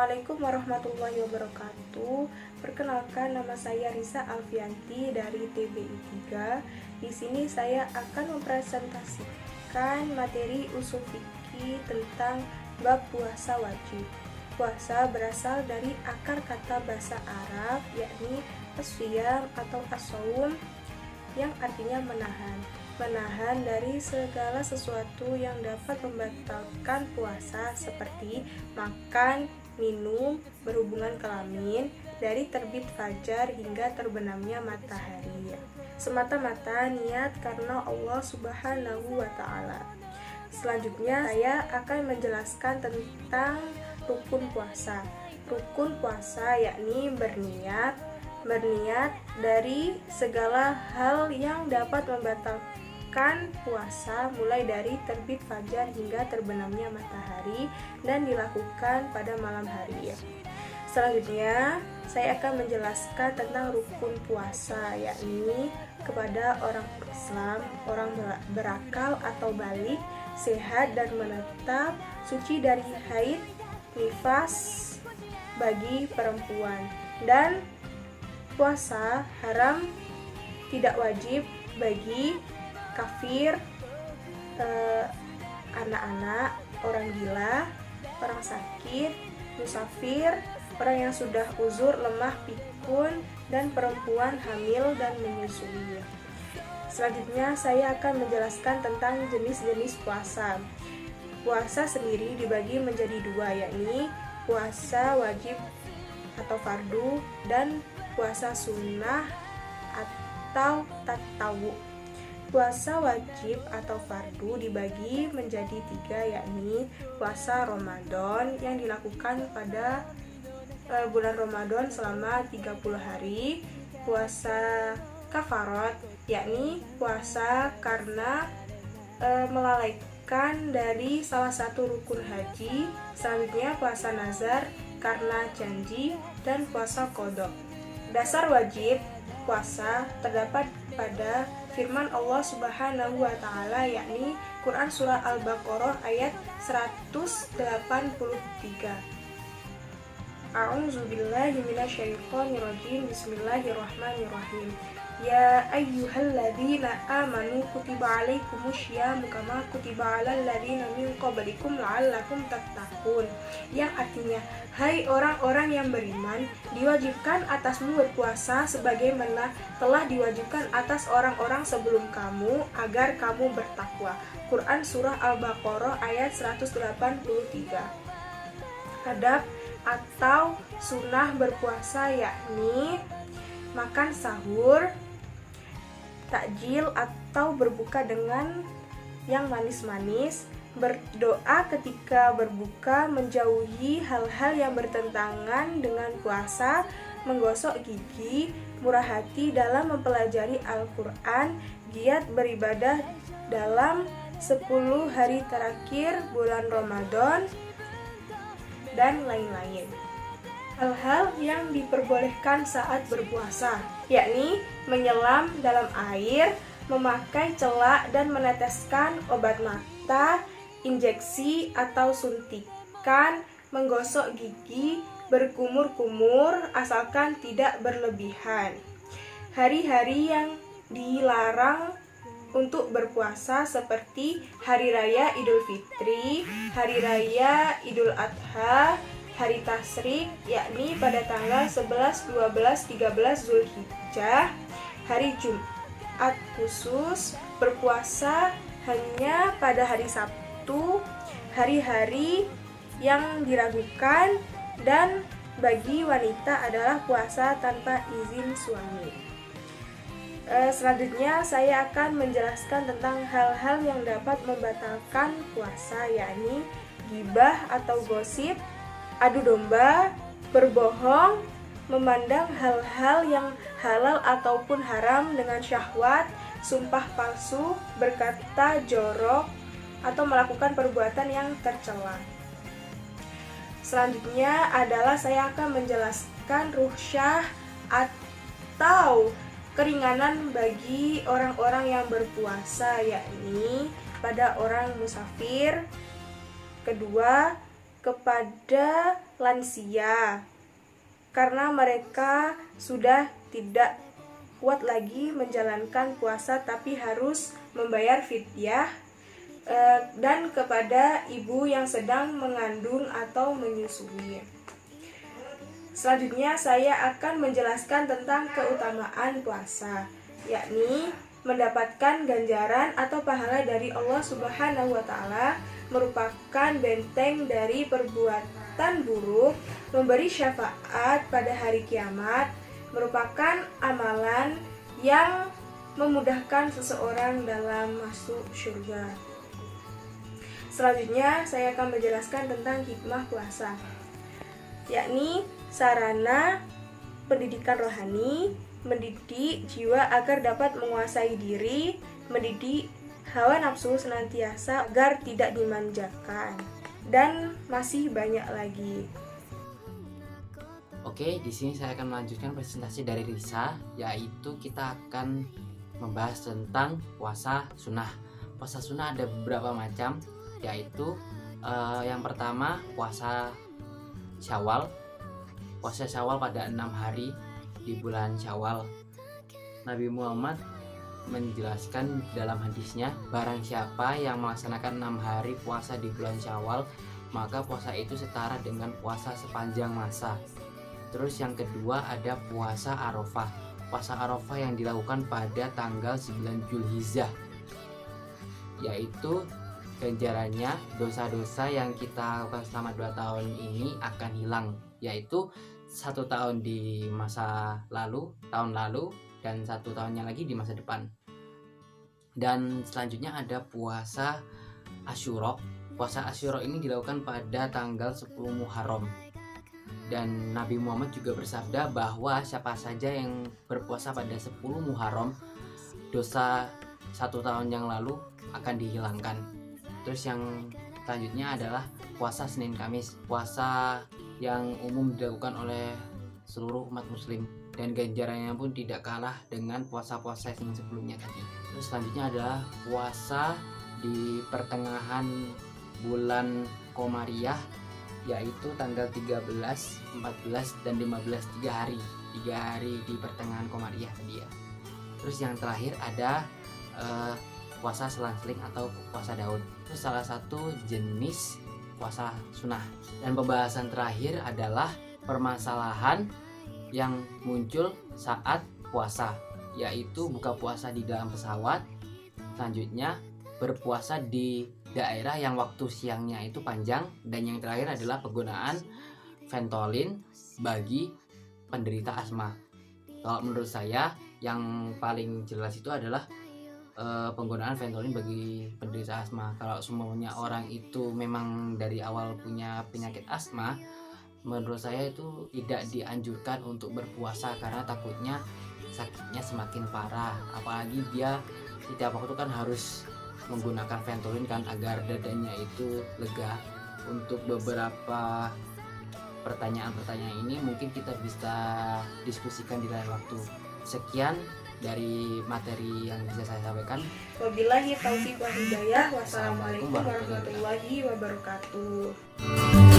Assalamualaikum warahmatullahi wabarakatuh. Perkenalkan, nama saya Risa Alfianti dari TBI 3. Di sini saya akan mempresentasikan materi usul fikih tentang bab puasa wajib. Puasa berasal dari akar kata bahasa Arab, yakni as-siyam atau as-saum, yang artinya menahan. Menahan dari segala sesuatu yang dapat membatalkan puasa seperti makan, minum, berhubungan kelamin, dari terbit fajar hingga terbenamnya matahari. Semata-mata niat karena Allah Subhanahu wa Ta'ala. Selanjutnya saya akan menjelaskan tentang rukun puasa. Rukun puasa yakni berniat dari segala hal yang dapat membatalkan puasa, mulai dari terbit fajar hingga terbenamnya matahari, dan dilakukan pada malam hari. Selanjutnya saya akan menjelaskan tentang rukun puasa, yakni kepada orang Islam, orang berakal atau balik, sehat dan menetap, suci dari haid, nifas bagi perempuan, dan puasa haram tidak wajib bagi kafir, anak-anak, orang gila, orang sakit, musafir, orang yang sudah uzur, lemah, pikun, dan perempuan hamil dan menyusui. Selanjutnya saya akan menjelaskan tentang jenis-jenis puasa. Puasa sendiri dibagi menjadi dua, yakni puasa wajib atau fardu dan puasa sunnah atau tatawu. Puasa wajib atau fardu dibagi menjadi tiga, yakni puasa Ramadan yang dilakukan pada bulan Ramadan selama 30 hari, puasa kafarat yakni puasa karena melalaikan dari salah satu rukun haji, selanjutnya puasa nazar karena janji, dan puasa qadha. Dasar wajib puasa terdapat pada firman Allah Subhanahu wa Ta'ala, yakni Quran surah Al-Baqarah ayat 183. A'udzubillahi minasyaitonirrajim. Bismillahirrahmanirrahim. Ya ayyuhalladzina amanu kutiba alaikumusyamu kama kutiba alal ladzina min qablikum la'allakum tattaqun. Yang artinya, hai orang-orang yang beriman, diwajibkan atasmu berpuasa sebagaimana telah diwajibkan atas orang-orang sebelum kamu agar kamu bertakwa. Quran surah Al-Baqarah ayat 183. Adab atau sunnah berpuasa yakni makan sahur, takjil atau berbuka dengan yang manis-manis, berdoa ketika berbuka, menjauhi hal-hal yang bertentangan dengan puasa, menggosok gigi, murah hati dalam mempelajari Al-Quran, giat beribadah dalam 10 hari terakhir bulan Ramadan, dan lain-lain. Hal-hal yang diperbolehkan saat berpuasa, yakni menyelam dalam air, memakai celak dan meneteskan obat mata, injeksi atau suntikan, menggosok gigi, berkumur-kumur asalkan tidak berlebihan. Hari-hari yang dilarang untuk berpuasa seperti Hari Raya Idul Fitri, Hari Raya Idul Adha, Hari Tasyrik yakni pada tanggal 11, 12, 13 Zulhijjah, Hari Jumat khusus, berpuasa hanya pada hari Sabtu, hari-hari yang diragukan, dan bagi wanita adalah puasa tanpa izin suami. Selanjutnya saya akan menjelaskan tentang hal-hal yang dapat membatalkan puasa, yakni ghibah atau gosip, adu domba, berbohong, memandang hal-hal yang halal ataupun haram dengan syahwat, sumpah palsu, berkata jorok, atau melakukan perbuatan yang tercela. Selanjutnya adalah saya akan menjelaskan rukhsah atau keringanan bagi orang-orang yang berpuasa, yakni pada orang musafir. Kedua, kepada lansia karena mereka sudah tidak kuat lagi menjalankan puasa tapi harus membayar fidyah, dan kepada ibu yang sedang mengandung atau menyusui. Selanjutnya saya akan menjelaskan tentang keutamaan puasa, yakni mendapatkan ganjaran atau pahala dari Allah Subhanahu wa Ta'ala, merupakan benteng dari perbuatan buruk, memberi syafaat pada hari kiamat, merupakan amalan yang memudahkan seseorang dalam masuk surga. Selanjutnya saya akan menjelaskan tentang hikmah puasa, yakni sarana pendidikan rohani, mendidik jiwa agar dapat menguasai diri, mendidik hawa nafsu senantiasa agar tidak dimanjakan, dan masih banyak lagi. Oke, di sini saya akan melanjutkan presentasi dari Risa, yaitu kita akan membahas tentang puasa sunnah. Puasa sunnah ada beberapa macam, yaitu yang pertama puasa Syawal. Puasa Syawal pada 6 hari di bulan Syawal. Nabi Muhammad menjelaskan dalam hadisnya, barang siapa yang melaksanakan 6 hari puasa di bulan Syawal, maka puasa itu setara dengan puasa sepanjang masa. Terus yang kedua ada puasa Arafah. Puasa Arafah yang dilakukan pada tanggal 9 Zulhijjah, yaitu ganjarannya dosa-dosa yang kita lakukan selama 2 tahun ini akan hilang, yaitu 1 tahun di masa lalu, tahun lalu, dan 1 tahunnya lagi di masa depan. Dan selanjutnya ada puasa Asyura. Puasa Asyura ini dilakukan pada tanggal 10 Muharram. Dan Nabi Muhammad juga bersabda bahwa siapa saja yang berpuasa pada 10 Muharram, dosa 1 tahun yang lalu akan dihilangkan. Terus yang selanjutnya adalah puasa Senin Kamis, puasa yang umum dilakukan oleh seluruh umat muslim, dan ganjarannya pun tidak kalah dengan puasa-puasa yang sebelumnya tadi. Terus selanjutnya adalah puasa di pertengahan bulan Komariah, yaitu tanggal 13, 14, dan 15, 3 hari di pertengahan Komariah tadi ya. Terus yang terakhir ada puasa selang-seling atau puasa Daud. Itu salah satu jenis puasa sunnah. Dan pembahasan terakhir adalah permasalahan yang muncul saat puasa, yaitu buka puasa di dalam pesawat, selanjutnya berpuasa di daerah yang waktu siangnya itu panjang, dan yang terakhir adalah penggunaan Ventolin bagi penderita asma. Kalau menurut saya yang paling jelas itu adalah penggunaan Ventolin bagi penderita asma. Kalau semuanya orang itu memang dari awal punya penyakit asma, menurut saya itu tidak dianjurkan untuk berpuasa karena takutnya sakitnya semakin parah. Apalagi dia setiap waktu kan harus menggunakan Ventolin kan agar dadanya itu lega. Untuk beberapa pertanyaan-pertanyaan ini mungkin kita bisa diskusikan di lain waktu. Sekian dari materi yang bisa saya sampaikan. Wabillahi taufiq wal hidayah. Wassalamualaikum warahmatullahi wabarakatuh.